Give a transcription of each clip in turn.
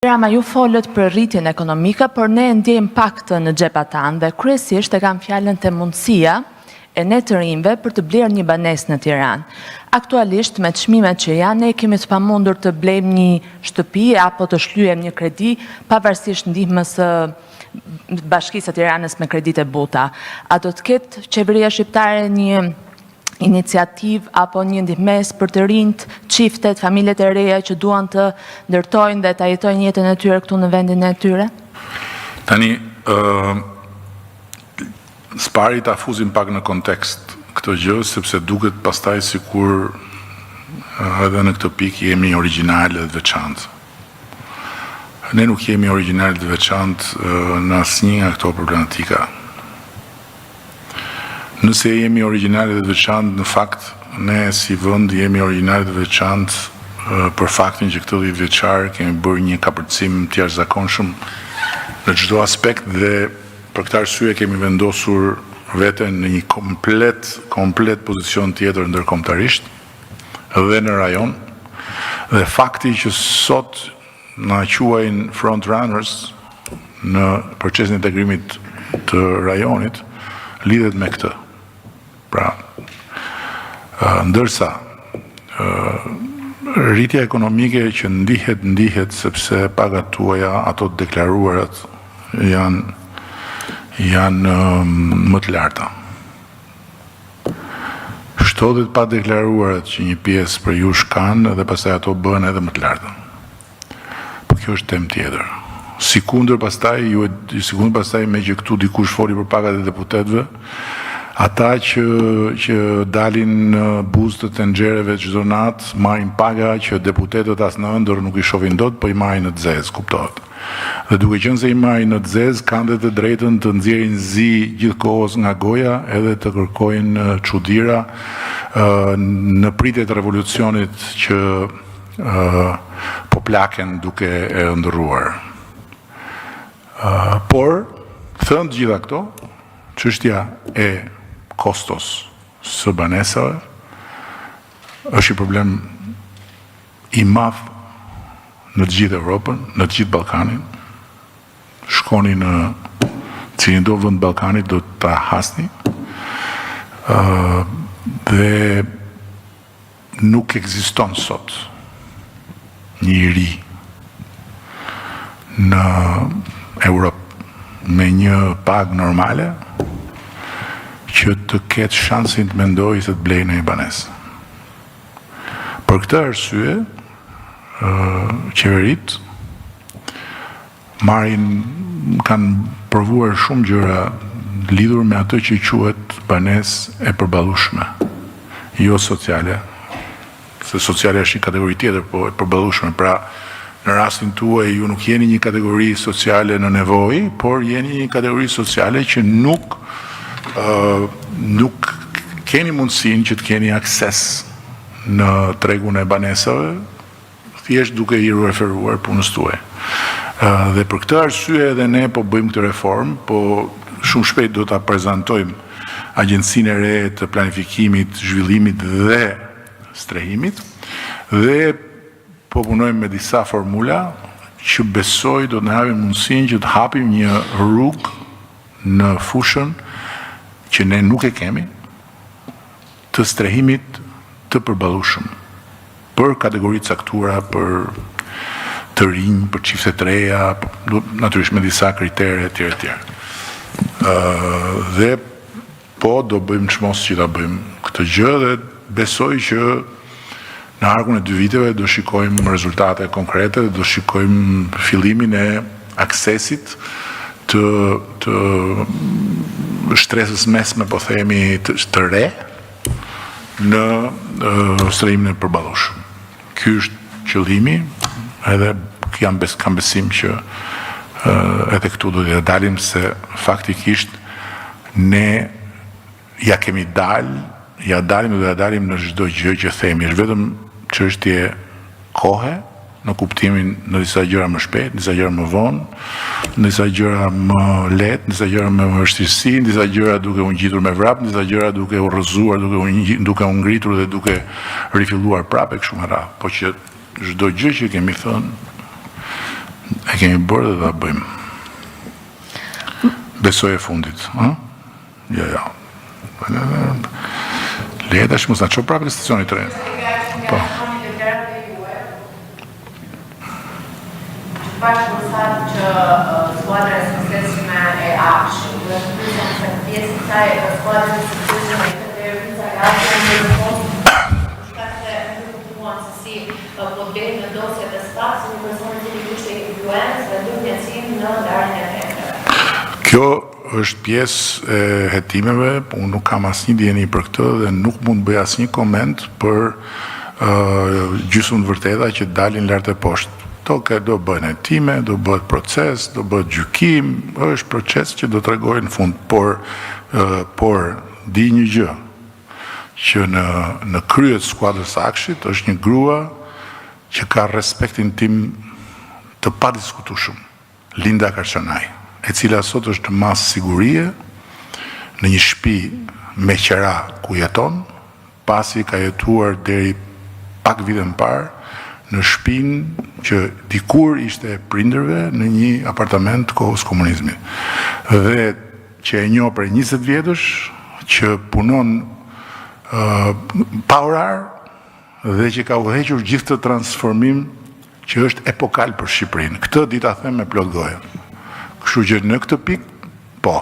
Rama ju folët për rritjen ekonomike, por ne ndjejmë pak në xhepat tanë dhe kryesisht e kam fjalën te mundësia e ne të rinjve për të blerë një banesë në Tiranë. Aktualisht me çmimet që janë, ne kemi të pamundur të blejmë një shtëpi apo të shlyem një kredi pavarësisht ndihmës së Bashkisë së Tiranës me kredite buta. A do të ketë qeveria shqiptare një iniciativë apo një ndihmes për të rinjt, çiftet, familjet e reja që duan të ndërtojnë dhe ta jetojnë jetën e tyre këtu në vendin e tyre? Tani, s'pari ta fuzim pak në kontekst këtë gjë, sepse duket pastaj sikur edhe në këtë pikë jemi origjinale dhe veçantë. Ne nuk jemi origjinale dhe veçantë në asnjë nga këto problematika. Nëse jemi origjinale dhe veçantë, në fakt, ne si vend jemi origjinale dhe veçantë për faktin që këtë 10 vjeçar kemi bërë një kapërcim të jashtëzakonshëm në çdo aspekt dhe për këtë arsye kemi vendosur veten në një komplet pozicion tjetër ndërkombëtarisht dhe në rajon. Dhe fakti që sot na quajnë front runners në procesin e integrimit të rajonit lidhet me këtë. Pra, ndërsa rritja ekonomike që ndihet sepse pagat tuaja, ato të deklaruarat janë më të larta. Shtodet pa deklaruarat që një pjesë për ju kanë dhe pastaj ato bëhen edhe më të larta. Po kjo është temë tjetër. Sikundër pastaj me që këtu dikush foli për pagat e deputetëve, ata që dalin në buzët e nxjerrjeve çdo natë, marrin paga që deputetët as në ëndër nuk i shohin dot, po i marrin në zezë, kuptohet. Dhe duke qenë se i marrin në zezë, kanë dhe të drejtën të nxjerrin zi gjithkohës nga goja edhe të kërkojnë çuditëra në pritje të revolucionit që po plaken duke e ndërruar. Por, thënë gjitha këto, çështja e kostos së banesave është një problem i madh në të gjithë Evropën, në të gjithë Ballkanin. Shkoni në cilin do vend Ballkanit do ta hasni. Dhe nuk ekziston sot një i ri në Europë me një pagë normale që të ketë shansin të mendojë se të blejë në një banesë. Për këtë arsye, qeverit kanë provuar shumë gjëra lidhur me atë që quhet banesë e përballueshme, jo sociale, se sociale është një kategori tjetër, po e përballueshme. Pra, në rastin tuaj ju nuk jeni një kategori sociale në nevojë, por jeni një kategori sociale që nuk keni mundësinë që të keni akses në tregun e banesave, thjesht duke i referuar punës tuaj. Dhe për këtë arsye edhe ne po bëjmë këtë reformë, po shumë shpejt do ta prezantojmë Agjencinë e re të planifikimit, zhvillimit dhe strehimit, dhe po punojmë me disa formula që besoj do të na japin mundësinë që të hapim një rrugë në fushën që ne nuk e kemi, të strehimit të përballueshëm për kategori të caktuara, për të rinj, për çifte të reja, natyrisht me disa kritere etj. Dhe po do bëjmë çmos që ta bëjmë këtë gjë dhe besoj që në arkun e 2 viteve do shikojmë rezultate konkrete, do shikojmë fillimin e aksesit të shtresës mesme, po themi të re, në strehimin e përballueshëm. Ky është qëllimi, edhe kam besim që edhe këtu do të dalim se faktikisht ne ja kemi dalim në çdo gjë që themi. Është vetëm çështje kohe, në kuptimin në disa gjëra më shpejt, disa gjëra më vonë, disa gjëra më lehtë, disa gjëra me vështirësi, disa gjëra duke u ngjitur me vrap, disa gjëra duke u rrëzuar, duke u ngritur dhe duke rifilluar prapë kështu me radhë. Po që çdo gjë që kemi thënë E kemi bërë dhe ta bëjmë. Besoj e fundit. Ja. Leta është mos na çon prapë në stacionin e trenit. Po. Bashkë më thatë që skuadra e suksesshme e Akshit, dhe të pysëm se pjesë të saj skuadra e suksesshme e këtë e rrëza e Akshit në postë, shka se në kuptuan se si po deri në dosje të spasë një personë që i kishte influencë dhe ndërmjetësim në ndarjen e tendreve. Kjo është pjesë e hetimeve, unë nuk kam asnjë dieni për këtë dhe nuk mund bëj asnjë koment për gjysmë të vërteta që dalin lart e poshtë. Do bëhen hetime, do bëhet proces, do bëhet gjykim, është proces që do t'rregojë në fund, por di një gjë, që në krye të skuadrës së Akshit është një grua që ka respektin tim të padiskutueshëm, Linda Karçanaj, e cila sot është mas sigurie në një shtëpi me qera ku jeton, pasi ka jetuar deri pak vite më parë në shtëpinë që dikur ishte prindërve në një apartament të kohës komunizmit. Dhe që e njoh për 20 vjetësh, që punon pa orar dhe që ka udhëhequr gjithë të transformim që është epokal për Shqipërinë. Këtë di ta them me plot gojë. Kështu që në këtë pikë, po,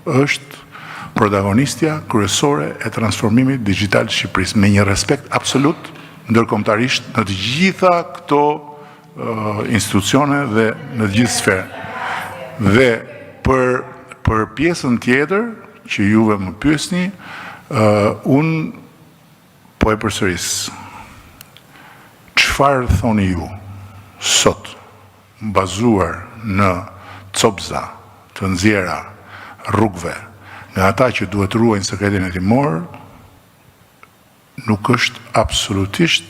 është protagonistja kryesore e transformimit digital të Shqipërisë me një respekt absolut ndërkombëtarisht në të gjitha këto institucione dhe në të gjithë sferë. Dhe për pjesën tjetër që juve më pyesni, unë po e përsëris. Çfarë thoni ju sot, bazuar në copza të nxjera rrugëve nga ata që duhet ruajnë sekretin hetimor, nuk është absolutisht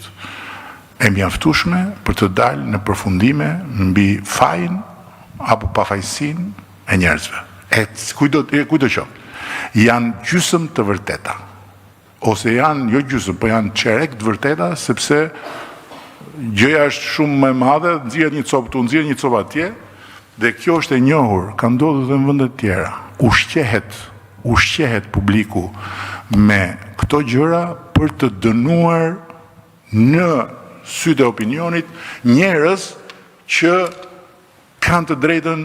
e mjaftueshme për të dalë në përfundime mbi fajin apo pafajësinë e njerëzve. Kujdo qoftë. Janë gjysmë të vërteta. Ose janë, jo gjysmë, po janë çerek të vërteta, sepse gjëja është shumë më e madhe, nxjerrët një copë këtu, nxjerrët një copë atje, dhe kjo është e njohur, ka ndodhur edhe në vende të tjera. Ushqehet publiku me këto gjëra për të dënuar në sytë e opinionit njerëz që kanë të drejtën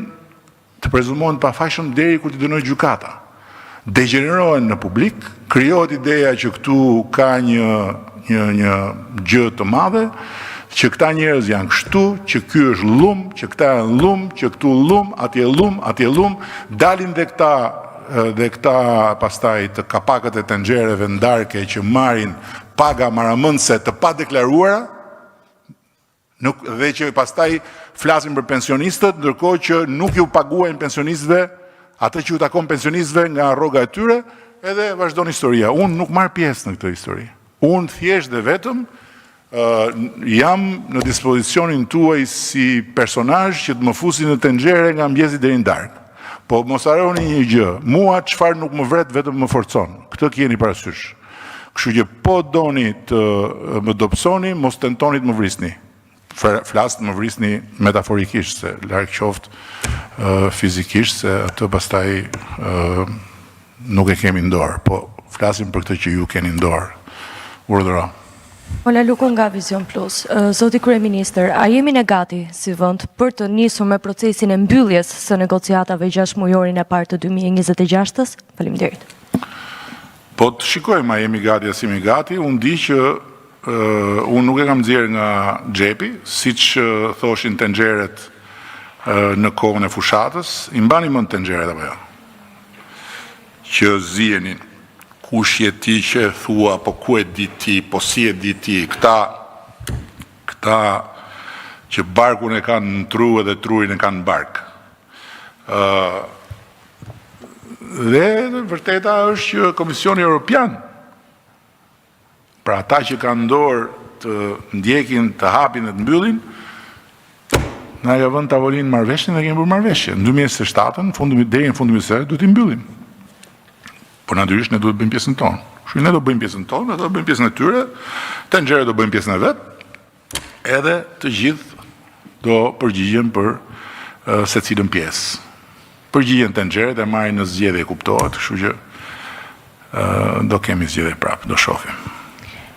të prezumohen pafajshëm deri kur t'i dënojë gjykata. Degenerohen në publik, krijohet ideja që këtu ka një gjë të madhe, që këta njerëz janë kështu, që ky është llum, që këta janë llum, që këtu llum, atje llum, dalin dhe këta pastaj të kapakët e tenxhereve ndarke që marrin paga maramëndse të padeklaruara, dhe që pastaj flasin për pensionistët, ndërkohë që nuk ju paguajnë pensionistëve atë që ju takon pensionistëve nga rroga e tyre, edhe vazhdon historia. Unë nuk marr pjesë në këtë histori. Unë thjesht dhe vetëm jam në dispozicionin tuaj si personazh që të më fusi në tenxhere nga mëngjesi deri në darkë. Po mos harroni një gjë, mua çfarë nuk më vret vetëm më forcon. Këtë keni parasysh. Kështu që po doni të më dobësoni, mos tentoni të më vrisni. Flas të më vrisni metaforikisht, se larg qoftë fizikisht, se atë pastaj nuk e kemi në dorë, po flasim për këtë që ju keni në dorë. Urdhëro. Ola Luku nga Vision Plus. Zoti Kryeministër, a jemi ne gati si vend për të nisur me procesin e mbylljes së negociatave 6 mujorin e parë të 2026-s? Faleminderit. Po të shikojmë a jemi gati as jemi gati. Unë di që unë nuk e kam nxjerrë nga xhepi, siç thoshin tenxheret në kohën e fushatës. I mbani mend tenxheret apo jo? Që zihenin. Kush je ti që e thua, po ku e di ti, po si e di ti, këta që barkun e kanë në tru edhe trurin e kanë në bark. Dhe vërteta është që Komisioni Europian, pra ata që kanë dorë të ndjekin, të hapin dhe të mbyllin, na ka vënë tavolinë marrëveshjen dhe kemi bërë marrëveshje. Në 2027, deri në fundin e vitit, duhet i mbyllim. Por natyrisht ne duhet bëjmë pjesën tonë. Kështu ne do bëjmë pjesën tonë, ne do bëjmë pjesën e tyre, tenxherët do bëjmë pjesën e vet, edhe të gjithë do përgjigjen për secilën pjesë. Përgjigjen të nxerë dhe marrin në zgjedhje kuptohet, kështu që do kemi zgjedhje prapë, do shohim.